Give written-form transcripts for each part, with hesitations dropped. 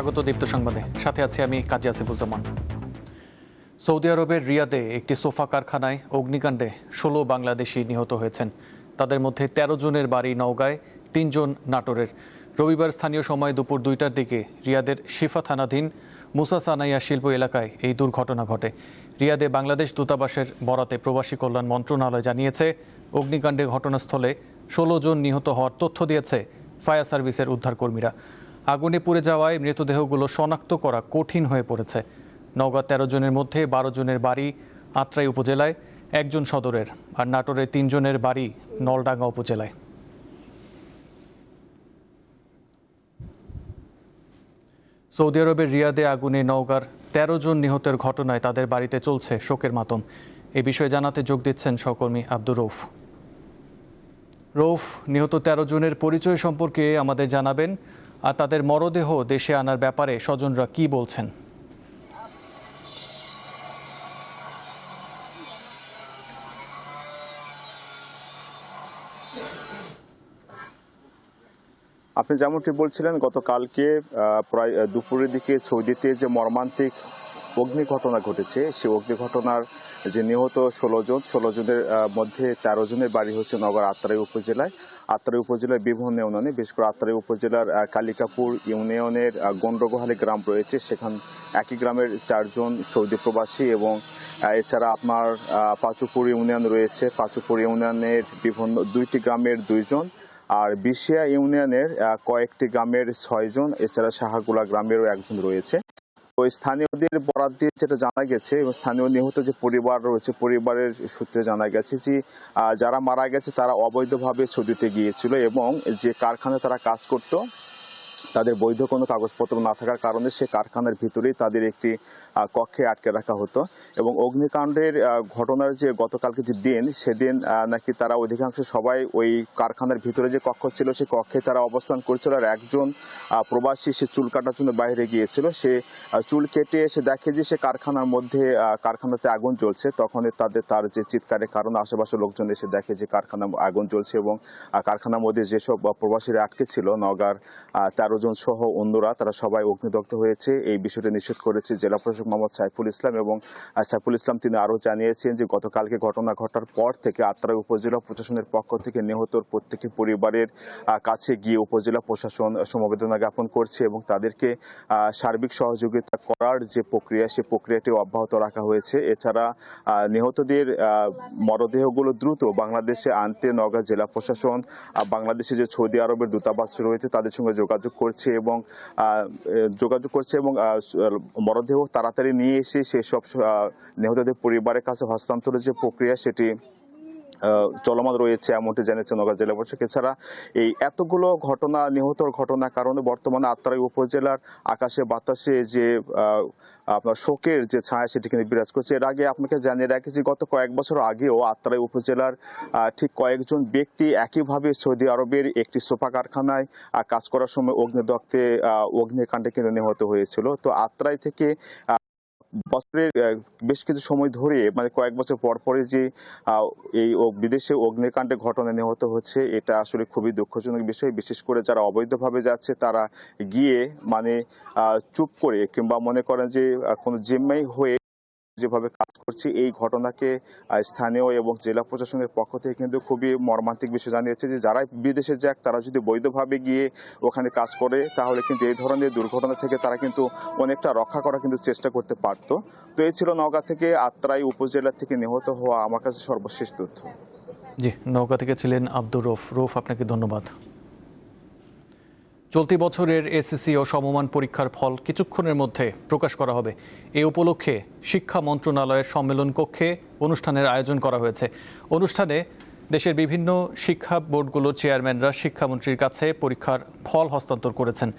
স্বাগত দীপ্ত সংবাদে, সাথে আছি আমি কাজী আসিফুজ্জামান। সৌদি আরবের রিয়াদে একটি সোফা কারখানায় অগ্নিকাণ্ডে ১৬ বাংলাদেশি নিহত হয়েছেন। তাদের মধ্যে ১৩ জনের বাড়ি নওগাঁয়, ৩ জন নাটোরের। রবিবার স্থানীয় সময় দুপুর ২টার দিকে রিয়াদের শিফা থানাধীন মুসা সানাইয়া শিল্প এলাকায় এই দুর্ঘটনা ঘটে। রিয়াদে বাংলাদেশ দূতাবাসের বরাতে প্রবাসী কল্যাণ মন্ত্রণালয় জানিয়েছে, অগ্নিকাণ্ডে ঘটনাস্থলে ১৬ জন নিহত হওয়ার তথ্য দিয়েছে ফায়ার সার্ভিসের উদ্ধারকর্মীরা। আগুনে পুড়ে যাওয়ায় মৃতদেহগুলো শনাক্ত করা কঠিন হয়ে পড়েছে। নওগাঁ ১৩ জনের মধ্যে ১২ জনের বাড়ি আত্রাই উপজেলায়, ১ জন সদরের, আর নাটোরের ৩ জনের বাড়ি নলডাঙ্গা উপজেলায়। সৌদি আরবের রিয়াদে আগুনে নওগাঁর ১৩ জন নিহতের ঘটনায় তাদের বাড়িতে চলছে শোকের মাতম। এ বিষয়ে জানাতে যোগ দিচ্ছেন সহকর্মী আব্দুর রৌফ। রৌফ, নিহত ১৩ জনের পরিচয় সম্পর্কে আমাদের জানাবেন, আর তাদের মরদেহ দেশে আনার ব্যাপারে স্বজনরা কি বলছেন? আপনি যেমনটি বলছিলেন, গতকালকে প্রায় দুপুরের দিকে সৌদিতে যে মর্মান্তিক অগ্নি ঘটনা ঘটেছে, সেই অগ্নি ঘটনার যে নিহত ১৬ জনের মধ্যে ১৩ জনের বাড়ি হচ্ছে নওগাঁর আত্রাই উপজেলায়। আত্রাই উপজেলার বিভিন্ন ইউনিয়নে, বিশেষ করে আত্রাই উপজেলার কালিকাপুর ইউনিয়নের গন্ডগোহালি গ্রাম রয়েছে, সেখান একই গ্রামের ৪ জন সৌদি প্রবাসী, এবং এছাড়া আপনার পাচুপুর ইউনিয়ন রয়েছে, পাচুপুর ইউনিয়নের বিভিন্ন ২টি গ্রামের ২ জন, আর বিশিয়া ইউনিয়নের কয়েকটি গ্রামের ৬ জন, এছাড়া সাহাগুলা গ্রামেরও ১ জন রয়েছে। তো স্থানীয়দের বরাত দিয়ে যেটা জানা গেছে, এবং স্থানীয় নিহত যে পরিবার রয়েছে, পরিবারের সূত্রে জানা গেছে যে যারা মারা গেছে তারা অবৈধভাবে সৌদিতে গিয়েছিল, এবং যে কারখানায় তারা কাজ করত তাদের বৈধ কোনো কাগজপত্র না থাকার কারণে সে কারখানার ভিতরেই তাদের একটি কক্ষে আটকে রাখা হতো। এবং অগ্নিকাণ্ডের ঘটনার যে গতকালকে যে দিন, সেদিন নাকি তারা অধিকাংশ সবাই ওই কারখানার ভিতরে যে কক্ষ ছিল সেই কক্ষে তারা অবস্থান করছিল, আর একজন প্রবাসী সে চুল কাটার জন্য বাইরে গিয়েছিল। সে চুল কেটে এসে দেখে যে সে কারখানার মধ্যে কারখানাতে আগুন জ্বলছে। তখন তার যে চিৎকারের কারণে আশেপাশের লোকজন এসে দেখে যে কারখানা আগুন জ্বলছে, এবং কারখানার মধ্যে যেসব প্রবাসীরা আটকে ছিল, নওগাঁর ১৩ জন সহ অন্যরা, তারা সবাই অগ্নিদগ্ধ হয়েছে। এই বিষয়টি নিশ্চিত করেছে জেলা প্রশাসক মোহাম্মদ সাইফুল ইসলাম, এবং সাইফুল ইসলাম তিনি আরও জানিয়েছেন যে গতকালকে ঘটনা ঘটার পর থেকে আত্রাই উপজেলা প্রশাসনের পক্ষ থেকে নিহতর প্রত্যেকটি পরিবারের কাছে গিয়ে উপজেলা প্রশাসন সমবেদনা জ্ঞাপন করছে, এবং তাদেরকে সার্বিক সহযোগিতা করার যে প্রক্রিয়া, সেই প্রক্রিয়াটি অব্যাহত রাখা হয়েছে। এছাড়া নিহতদের মরদেহগুলো দ্রুত বাংলাদেশে আনতে নওগাঁ জেলা প্রশাসন বাংলাদেশে যে সৌদি আরবের দূতাবাস রয়েছে তাদের সঙ্গে যোগাযোগ করছে, এবং মরদেহ তাড়াতাড়ি নিয়ে এসে সেসব নিহতদের পরিবারের কাছে হস্তান্তরের যে প্রক্রিয়া সেটি চলমান রয়েছে, এমনটি জানিয়েছে নওগাঁ জেলা প্রশাসক। এছাড়া এই এতগুলো ঘটনা, নিহতর ঘটনার কারণে বর্তমানে আত্রাই উপজেলার আকাশে বাতাসে যে আপনার শোকের যে ছায়া সেটি কিন্তু বিরাজ করছে। এর আগে আপনাকে জানিয়ে রাখি যে গত কয়েক বছর আগেও আত্রাই উপজেলার ঠিক কয়েকজন ব্যক্তি একইভাবে সৌদি আরবের একটি সোফা কারখানায় কাজ করার সময় অগ্নিকাণ্ডে কিন্তু নিহত হয়েছিল। তো আত্রাই থেকে বছরের বেশ কিছু সময় ধরে, মানে কয়েক বছর পর পরে যে এই বিদেশে অগ্নিকাণ্ডে ঘটনা নিহত হচ্ছে, এটা আসলে খুবই দুঃখজনক বিষয়। বিশেষ করে যারা অবৈধভাবে যাচ্ছে তারা গিয়ে মানে চুপ করে, কিংবা মনে করেন যে কোনো জিম্মাই হয়ে যেভাবে কাজ করছে, এই ঘটনাকে স্থানীয় এবং জেলা প্রশাসনের পক্ষ থেকে কিন্তু খুবই মর্মান্তিক বিষয় জানিয়েছে যে যারা বিদেশে যাক তারা যদি বৈধভাবে গিয়ে ওখানে কাজ করে তাহলে কিন্তু এই ধরনের দুর্ঘটনা থেকে তারা কিন্তু অনেকটা রক্ষা করার কিন্তু চেষ্টা করতে পারত। তো এই ছিল নওগাঁ থেকে আত্রাই উপজেলা থেকে নিহত হওয়া আমার কাছে সর্বশেষ তথ্য। জি, নওগাঁ থেকে ছিলেন আব্দুর রৌফ। রৌফ, আপনাকে ধন্যবাদ। চলতি বছরের এসএসসি ও সমমান পরীক্ষার ফল কিছুক্ষণের মধ্যে প্রকাশ করা হবে। এ উপলক্ষে শিক্ষা মন্ত্রণালয়ের সম্মেলন কক্ষে অনুষ্ঠানের আয়োজন করা হয়েছে। অনুষ্ঠানে দেশের বিভিন্ন শিক্ষা বোর্ডগুলোর চেয়ারম্যানরা শিক্ষামন্ত্রীর কাছে পরীক্ষার ফল হস্তান্তর করেছেন।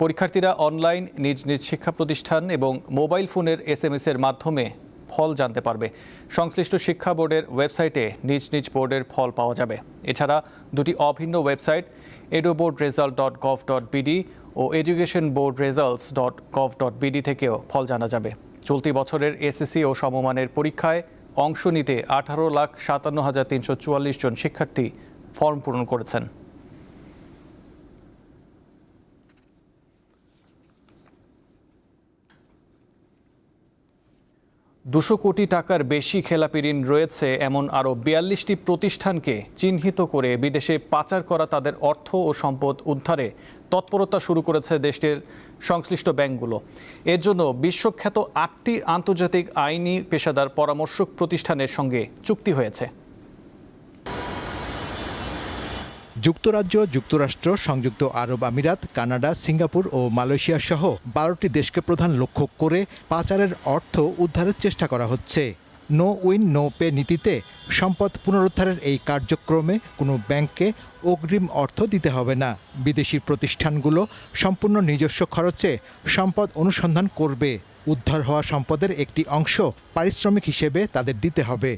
পরীক্ষার্থীরা অনলাইন নিজ নিজ শিক্ষা প্রতিষ্ঠান এবং মোবাইল ফোনের SMS-এর মাধ্যমে ফল জানতে পারবে। সংশ্লিষ্ট শিক্ষা বোর্ডের ওয়েবসাইটে নিজ নিজ বোর্ডের ফল পাওয়া যাবে। এছাড়া দুটি অভিন্ন ওয়েবসাইট eduboardresult.gov.bd ও educationboardresults.gov.bd থেকেও ফল জানা যাবে। চলতি বছরের এসএসসি ও সমমানের পরীক্ষায় অংশ নিতে 18,57,344 জন শিক্ষার্থী ফর্ম পূরণ করেছেন। 200 কোটি টাকার বেশি খেলাপি ঋণ রয়েছে এমন আরও 42টি প্রতিষ্ঠানকে চিহ্নিত করে বিদেশে পাচার করা তাদের অর্থ ও সম্পদ উদ্ধারে তৎপরতা শুরু করেছে দেশটির সংশ্লিষ্ট ব্যাংকগুলো। এর জন্য বিশ্বখ্যাত 8টি আন্তর্জাতিক আইনি পেশাদার পরামর্শক প্রতিষ্ঠানের সঙ্গে চুক্তি হয়েছে। যুক্তরাজ্য, যুক্তরাষ্ট্র, সংযুক্ত আরব আমিরাত, কানাডা, সিঙ্গাপুর ও মালয়েশিয়া সহ 12টি দেশকে প্রধান লক্ষ্য করে পাচারের অর্থ উদ্ধারের চেষ্টা করা হচ্ছে। নো উইন নো পে নীতিতে সম্পদ পুনরুদ্ধারের এই কার্যক্রমে কোনো ব্যাংককে অগ্রিম অর্থ দিতে হবে না। বিদেশি প্রতিষ্ঠানগুলো সম্পূর্ণ নিজস্ব খরচে সম্পদ অনুসন্ধান করবে। উদ্ধার হওয়া সম্পদের একটি অংশ পারিশ্রমিক হিসেবে তাদের দিতে হবে।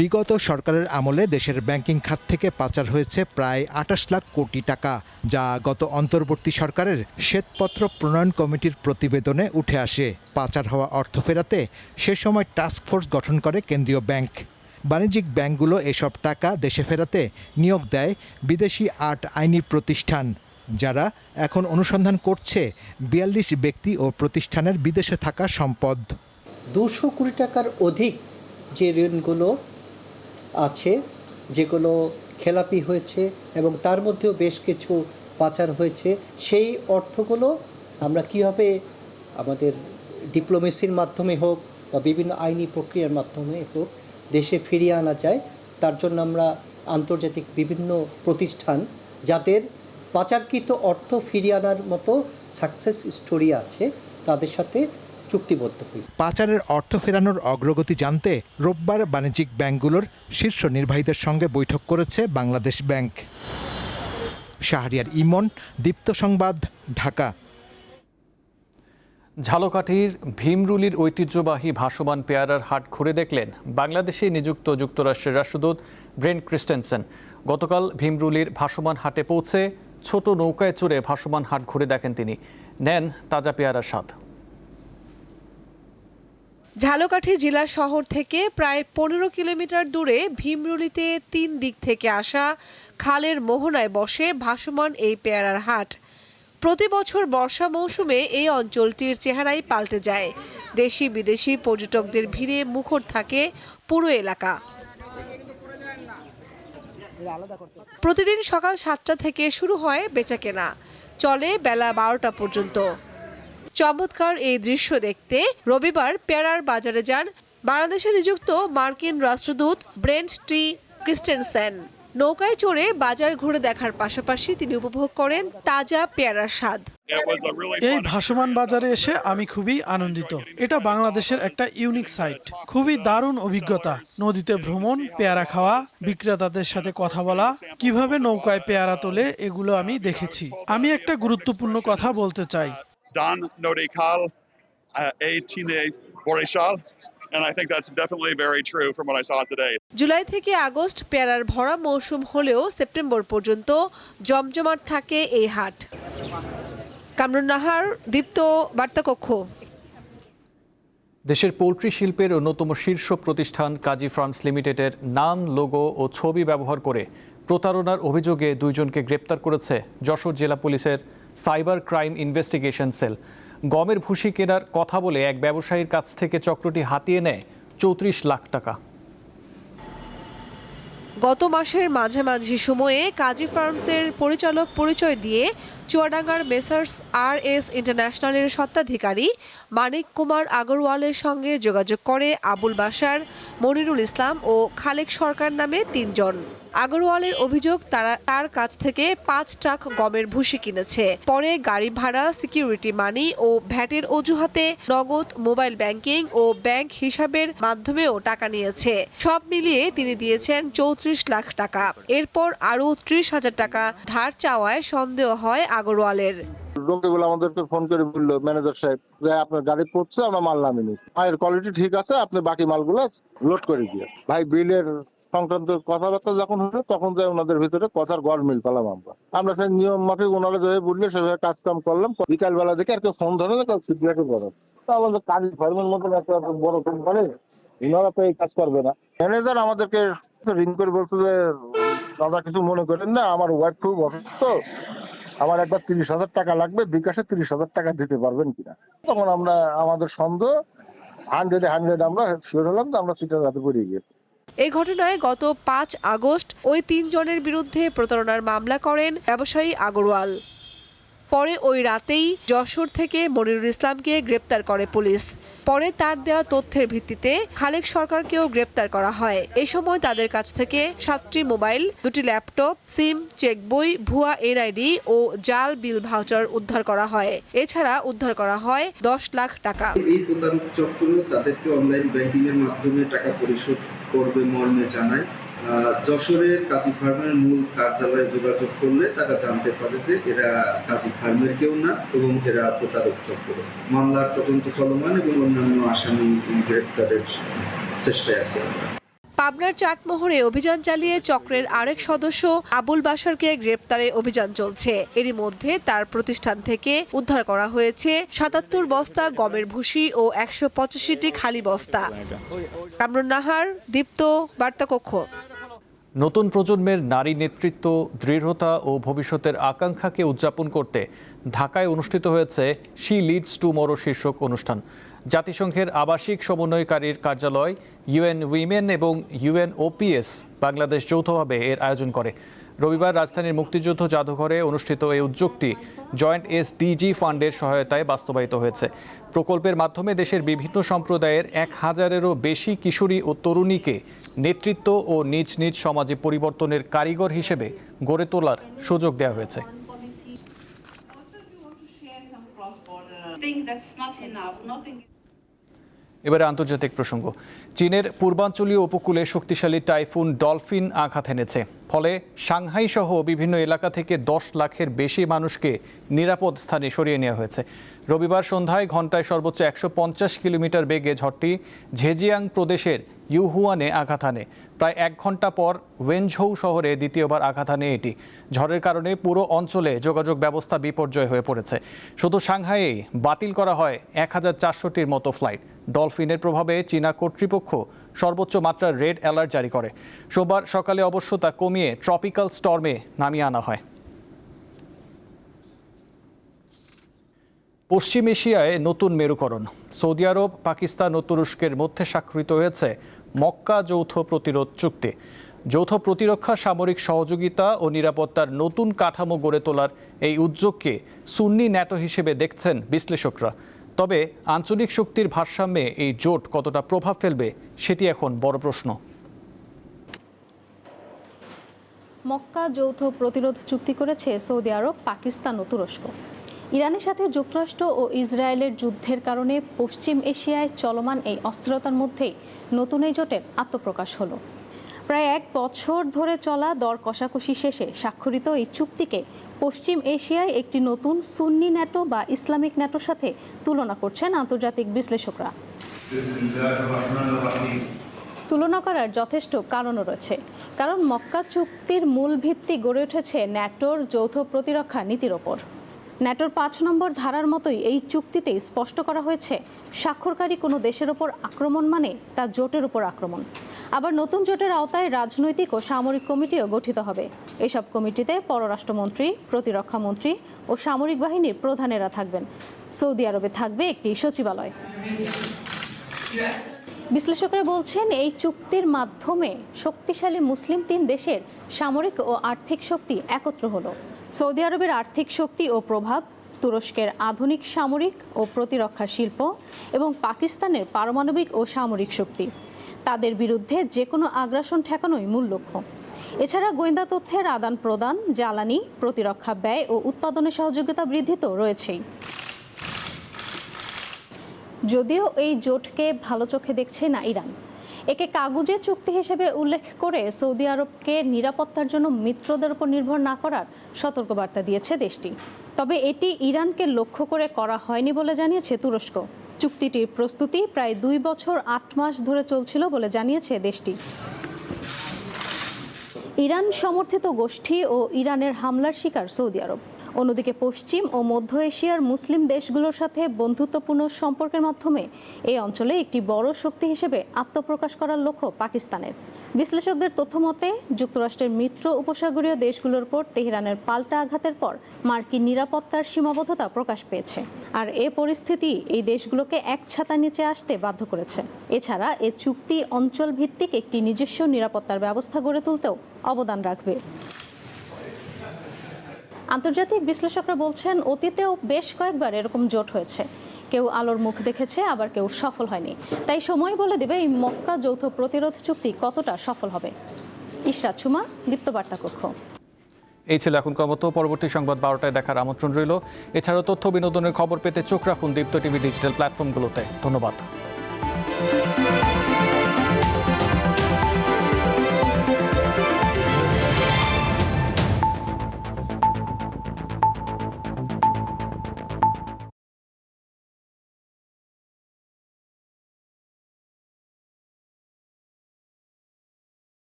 বিগত সরকারের আমলে দেশের ব্যাংকিং খাত থেকে পাচার হয়েছে প্রায় 28 লাখ কোটি টাকা, যা গত অন্তর্বর্তী সরকারের শ্বেতপত্র প্রণয়ন কমিটির প্রতিবেদনে উঠে আসে। পাচার হওয়া অর্থ ফেরাতে সে সময় টাস্কফোর্স গঠন করে কেন্দ্রীয় ব্যাংক। বাণিজ্যিক ব্যাংকগুলো এসব টাকা দেশে ফেরাতে নিয়োগ দেয় বিদেশি 8 আইনি প্রতিষ্ঠান, যারা এখন অনুসন্ধান করছে 42 ব্যক্তি ও প্রতিষ্ঠানের বিদেশে থাকা সম্পদ। 200 কোটি টাকার অধিক যে ঋণগুলো আছে, যেগুলো খেলাপি হয়েছে এবং তার মধ্যেও বেশ কিছু পাচার হয়েছে, সেই অর্থগুলো আমরা কীভাবে আমাদের ডিপ্লোমেসির মাধ্যমে হোক বা বিভিন্ন আইনি প্রক্রিয়ার মাধ্যমে হোক দেশে ফিরিয়ে আনা যায়, তার জন্য আমরা আন্তর্জাতিক বিভিন্ন প্রতিষ্ঠান যাদের পাচারকৃত অর্থ ফিরিয়ে আনার মতো সাকসেস স্টোরি আছে তাদের সাথে চুক্তিবদ্ধ হই। পাচারের অর্থ ফেরানোর অগ্রগতি জানতে রোববার বাণিজ্যিক ব্যাংকগুলোর শীর্ষ নির্বাহীদের সঙ্গে বৈঠক করেছে বাংলাদেশ ব্যাংক। শাহরিয়ার ইমন, দীপ্ত সংবাদ, ঢাকা। ঝালকাঠির ভীমরুলির ঐতিহ্যবাহী ভাসমান পেয়ারার হাট ঘুরে দেখলেন বাংলাদেশে নিযুক্ত যুক্তরাষ্ট্রের রাষ্ট্রদূত ব্রেন্ট ক্রিস্টেনসেন। গতকাল ভীমরুলির ভাসমান হাটে পৌঁছে ছোট নৌকায় চড়ে ভাসমান হাট ঘুরে দেখেন তিনি। নেন তাজা পেয়ারার স্বাদ। ঝালকাঠি জেলা শহর থেকে প্রায় 15 কিলোমিটার দূরে ভীমরুলিতে 3 দিক থেকে আসা খালের মোহনায় বসে ভাসমান এই পেয়ারার হাট। প্রতি বছর বর্ষা মৌসুমে এই অঞ্চলটির চেহারাই পাল্টে যায়। দেশি বিদেশি পর্যটকদের ভিড়ে মুখর থাকে পুরো এলাকা। প্রতিদিন সকাল 7টা থেকে শুরু হয় বেচাকেনা, চলে বেলা 12টা পর্যন্ত। চমৎকার এই দৃশ্য দেখতে রবিবার পেয়ারার বাজারে যান বাংলাদেশে নিযুক্ত মার্কিন রাষ্ট্রদূত ব্রেন্ট টি ক্রিস্টেনসেন। নৌকায় চড়ে বাজার ঘুরে দেখার পাশাপাশি তিনি উপভোগ করেন তাজা পেয়ারার স্বাদ। এই ভাসমান বাজারে এসে আমি খুবই আনন্দিত। এটা বাংলাদেশের একটা ইউনিক সাইট, খুবই দারুণ অভিজ্ঞতা। নদীতে ভ্রমণ, পেয়ারা খাওয়া, বিক্রেতাদের সাথে কথা বলা, কিভাবে নৌকায় পেয়ারা তোলে, এগুলো আমি দেখেছি। আমি একটা গুরুত্বপূর্ণ কথা বলতে চাই। Dan Nodekal, Tine Borishal, and I think that's definitely very true from what I saw today. July থেকে আগস্ট পেয়ারার ভরা মৌসুম হলেও সেপ্টেম্বর পর্যন্ত জমজমাট থাকে এই হাট। কামরুন নাহার, দীপ্ত, বার্তাকক্ষ। দেশের পোলট্রি শিল্পের অন্যতম শীর্ষ প্রতিষ্ঠান কাজী ফার্মস লিমিটেডের নাম, লোগো ও ছবি ব্যবহার করে প্রতারণার অভিযোগে 2 জনকে গ্রেপ্তার করেছে যশোর জেলা পুলিশের সাইবার ক্রাইম ইনভেস্টিগেশন সেল। গমের ভুসি কেনার কথা বলে এক ব্যবসায়ীর কাছ থেকে চক্রটি হাতিয়ে নেয় 34 লাখ টাকা। গত মাসের মাঝামাঝি সময়ে কাজী ফার্মসের পরিচালক পরিচয় দিয়ে চুয়াডাঙ্গার মেসার্স RS ইন্টারন্যাশনালের স্বত্বাধিকারী মানিক কুমার আগরওয়ালের সঙ্গে যোগাযোগ করে আবুল বাশার, মনিরুল ইসলাম ও খালেক সরকার নামে 3 জন। আগরওয়ালের অভিযোগ তার কাছ থেকে 5 ট্রাক গমের ভুসি কিনেছে। পরে গাড়ি ভাড়া, সিকিউরিটি মানি ও ভ্যাটের অজুহাতে নগদ, মোবাইল ব্যাংকিং ও ব্যাংক হিসাবের মাধ্যমেও টাকা নিয়েছে। সব মিলিয়ে তিনি দিয়েছেন 34 লাখ টাকা। এরপর আরও 30,000 টাকা ধার চাওয়ায় সন্দেহ হয় আগরওয়ালের। লোকগুলো আমাদেরকে ফোন করে বললো, ম্যানেজার সাহেব যে আপনার গাড়ি পড়ছে, আমরা মাল নামিয়ে নিচ্ছি, মালের কোয়ালিটি ঠিক আছে, আপনি বাকি মালগুলো লোড করে দিয়ে। ভাই বিলের সংক্রান্ত কথাবার্তা যখন হলো তখন যাই ওনাদের ভিতরে কথার গড়মিল পেলাম। আমরা সেই নিয়ম মাফিক ওনারা যেভাবে বললে সেভাবে কাজ কাম করলাম। বিকাল বেলা দেখে আর কেউ ফোন ধরে না, কেউ ফিডব্যাকও করে। আমাদের কাজী ফার্মের মতন একটা বড় কোম্পানি, ওনারা তো এই কাজ করবে না। ম্যানেজার আমাদেরকে রিং করে বলছে যে দাদা কিছু মনে করেন না, আমার ওয়াইফ খুব অসুস্থ, আমার একবার 30,000 টাকা লাগবে, বিকাশে 30,000 টাকা দিতে পারবেন কিনা। তখন আমরা আমাদের সন্দেহ 100 আমরা শিওর হলাম যে আমরা সিটের রাতে পড়ে গেছি। এই ঘটনায় গত 5 আগস্ট ওই 3 জনের বিরুদ্ধে প্রতারণার মামলা করেন ব্যবসায়ী আগরওয়াল। পরে ওই রাতেই যশোর থেকে মনিরুল ইসলামকে গ্রেপ্তার করে পুলিশ। পরে তার দেওয়া তথ্যের ভিত্তিতে খালেক সরকারকেও গ্রেপ্তার করা হয়। এই সময় তাদের কাছ থেকে 7টি মোবাইল, 2টি ল্যাপটপ, সিম, চেক বই, ভুয়া এনআইডি ও জাল বিল ভাউচার উদ্ধার করা হয়। এছাড়া উদ্ধার করা হয় 10 লাখ টাকা। এই প্রতারক চক্র তাদেরকে অনলাইন ব্যাংকিং এর মাধ্যমে টাকা পরিশোধ করবে মর্মে জানায়। যশোরের কাজী ফার্মের মূল কার্যালয়ে যোগাযোগ করলে তারা জানতে পারে যে এরা কাজী ফার্মের কেউ না এবং এরা প্রতারক চক্র। মামলার তদন্ত চলমান এবং অন্যান্য আসামি গ্রেপ্তারের চেষ্টায় আছে। পাবনার চাটমোহরে অভিযান চালিয়ে চক্রের আরেক সদস্য আবুল বাশারকে গ্রেপ্তারে অভিযান চলছে। এরই মধ্যে তার প্রতিষ্ঠান থেকে উদ্ধার করা হয়েছে 77 বস্তা গমের ভুসি ও 185টি খালি বস্তা। কামরুন নাহার, দীপ্ত, বার্তাকক্ষ। নতুন প্রজন্মের নারী নেতৃত্ব, দৃঢ়তা ও ভবিষ্যতের আকাঙ্ক্ষাকে উদযাপন করতে ঢাকায় অনুষ্ঠিত হয়েছে শি লিডস টুমরো শীর্ষক অনুষ্ঠান। জাতিসংঘের আবাসিক সমন্বয়কারীর কার্যালয়, ইউএন উইমেন এবং ইউএনওপিএস বাংলাদেশ যৌথভাবে এর আয়োজন করে। রবিবার রাজধানীর মুক্তিযুদ্ধ জাদুঘরে অনুষ্ঠিত এই উদ্যোগটি জয়েন্ট এসডিজি ফান্ডের সহায়তায় বাস্তবায়িত হয়েছে। প্রকল্পের মাধ্যমে দেশের বিভিন্ন সম্প্রদায়ের 1000-এরও বেশি কিশোরী ও তরুণীকে নেতৃত্ব ও নিজ নিজ সমাজে পরিবর্তনের কারিগর হিসেবে গড়ে তোলার সুযোগ দেওয়া হয়েছে। এবারে আন্তর্জাতিক প্রসঙ্গ। চীনের পূর্বাঞ্চলীয় উপকূলে শক্তিশালী টাইফুন ডলফিন আঘাত এনেছে। ফলে সাংহাই সহ বিভিন্ন এলাকা থেকে 10 লাখের বেশি মানুষকে নিরাপদ স্থানে সরিয়ে নেওয়া হয়েছে। রবিবার সন্ধ্যায় ঘন্টায় সর্বোচ্চ 150 কিলোমিটার বেগে ঝড়টি ঝেজিয়াং প্রদেশের ইউহুয়ানে আঘাত হানে। প্রায় 1 ঘন্টা পর ওয়েনঝৌ শহরে দ্বিতীয়বার আঘাত হানে এটি। ঝড়ের কারণে পুরো অঞ্চলে যোগাযোগ ব্যবস্থা বিপর্যয় হয়ে পড়েছে। শুধু সাংহাইয়ে বাতিল করা হয় 1400টির মতো ফ্লাইট। ডলফিনের প্রভাবে চীনা কর্তৃপক্ষ সর্বোচ্চ মাত্রার রেড অ্যালার্ট জারি করে। সোমবার সকালে অবশ্য তা কমিয়ে ট্রপিক্যাল স্টর্মে নামিয়ে আনা হয়। পশ্চিম এশিয়ায় নতুন মেরুকরণ। সৌদি আরব, পাকিস্তান ও তুরস্কের মধ্যে স্বাক্ষরিত হয়েছে মক্কা যৌথ প্রতিরোধ চুক্তি। যৌথ প্রতিরক্ষা, সামরিক সহযোগিতা ও নিরাপত্তার নতুন কাঠামো গড়ে তোলার এই উদ্যোগকে সুন্নি ন্যাটো হিসেবে দেখছেন বিশ্লেষকরা। তবে আঞ্চলিক শক্তির ভারসাম্যে এই জোট কতটা প্রভাব ফেলবে সেটি এখন বড় প্রশ্ন। মক্কা যৌথ প্রতিরোধ চুক্তি করেছে সৌদি আরব, পাকিস্তান ও তুরস্ক। ইরানের সাথে যুক্তরাষ্ট্র ও ইসরায়েলের যুদ্ধের কারণে পশ্চিম এশিয়ায় চলমান এই অস্থিরতার মধ্যেই নতুন এই জোটের আত্মপ্রকাশ হলো। প্রায় 1 বছর ধরে চলা দর কষাকষি শেষে স্বাক্ষরিত এই চুক্তিকে পশ্চিম এশিয়ায় একটি নতুন সুন্নি ন্যাটো বা ইসলামিক ন্যাটোর সাথে তুলনা করছেন আন্তর্জাতিক বিশ্লেষকরা। তুলনা করার যথেষ্ট কারণও রয়েছে, কারণ মক্কা চুক্তির মূল ভিত্তি গড়ে উঠেছে ন্যাটোর যৌথ প্রতিরক্ষা নীতির ওপর। ন্যাটোর 5 নম্বর ধারার মতোই এই চুক্তিতে স্পষ্ট করা হয়েছে, স্বাক্ষরকারী কোনো দেশের ওপর আক্রমণ মানে তা জোটের উপর আক্রমণ। আবার নতুন জোটের আওতায় রাজনৈতিক ও সামরিক কমিটিও গঠিত হবে। এসব কমিটিতে পররাষ্ট্রমন্ত্রী, প্রতিরক্ষা মন্ত্রী ও সামরিক বাহিনীর প্রধানেরা থাকবেন। সৌদি আরবে থাকবে একটি সচিবালয়। বিশ্লেষকরা বলছেন, এই চুক্তির মাধ্যমে শক্তিশালী মুসলিম 3 দেশের সামরিক ও আর্থিক শক্তি একত্র হলো। সৌদি আরবের আর্থিক শক্তি ও প্রভাব, তুরস্কের আধুনিক সামরিক ও প্রতিরক্ষা শিল্প এবং পাকিস্তানের পারমাণবিক ও সামরিক শক্তি। তাদের বিরুদ্ধে যে কোনো আগ্রাসন ঠেকানোই মূল লক্ষ্য। এছাড়া গোয়েন্দা তথ্যের আদান প্রদান, জ্বালানি, প্রতিরক্ষা ব্যয় ও উৎপাদনের সহযোগিতা বৃদ্ধি তো রয়েছেই। যদিও এই জোটকে ভালো চোখে দেখছে না ইরান। একে কাগুজে চুক্তি হিসেবে উল্লেখ করে সৌদি আরবকে নিরাপত্তার জন্য মিত্রদের উপর নির্ভর না করার সতর্কবার্তা দিয়েছে দেশটি। তবে এটি ইরানকে লক্ষ্য করে করা হয়নি বলে জানিয়েছে তুরস্ক। চুক্তিটির প্রস্তুতি প্রায় 2 বছর 8 মাস ধরে চলছিল বলে জানিয়েছে দেশটি। ইরান সমর্থিত গোষ্ঠী ও ইরানের হামলার শিকার সৌদি আরব। অন্যদিকে পশ্চিম ও মধ্য এশিয়ার মুসলিম দেশগুলোর সাথে বন্ধুত্বপূর্ণ সম্পর্কের মাধ্যমে এই অঞ্চলে একটি বড় শক্তি হিসেবে আত্মপ্রকাশ করার লক্ষ্য পাকিস্তানের। বিশ্লেষকদের তথ্যমতে যুক্তরাষ্ট্রের মিত্র উপসাগরীয় দেশগুলোর উপর তেহরানের পাল্টা আঘাতের পর মার্কিন নিরাপত্তার সীমাবদ্ধতা প্রকাশ পেয়েছে। আর এ পরিস্থিতি এই দেশগুলোকে এক ছাতার নিচে আসতে বাধ্য করেছে। এছাড়া এ চুক্তি অঞ্চল ভিত্তিক একটি নিজস্ব নিরাপত্তার ব্যবস্থা গড়ে তুলতেও অবদান রাখবে। আন্তর্জাতিক বিশ্লেষকরা বলছেন অতীতেও বেশ কয়েকবার এরকম জোট হয়েছে। কেউ আলোর মুখ দেখেছে, আবার কেউ সফল হয়নি। তাই সময় বলে দেবে এই মক্কা যৌথ প্রতিরোধ চুক্তি কতটা সফল হবে। ইশরাত সুমা, দীপ্তবার্তা কক্ষ। এই ছিল এখনকার মতো। পরবর্তী সংবাদ 12টায় দেখার আমন্ত্রণ রইল। এছাড়াও তথ্য বিনোদনের খবর পেতে চোখ রাখুন দীপ্ত টিভি ডিজিটাল প্ল্যাটফর্মগুলোতে। ধন্যবাদ।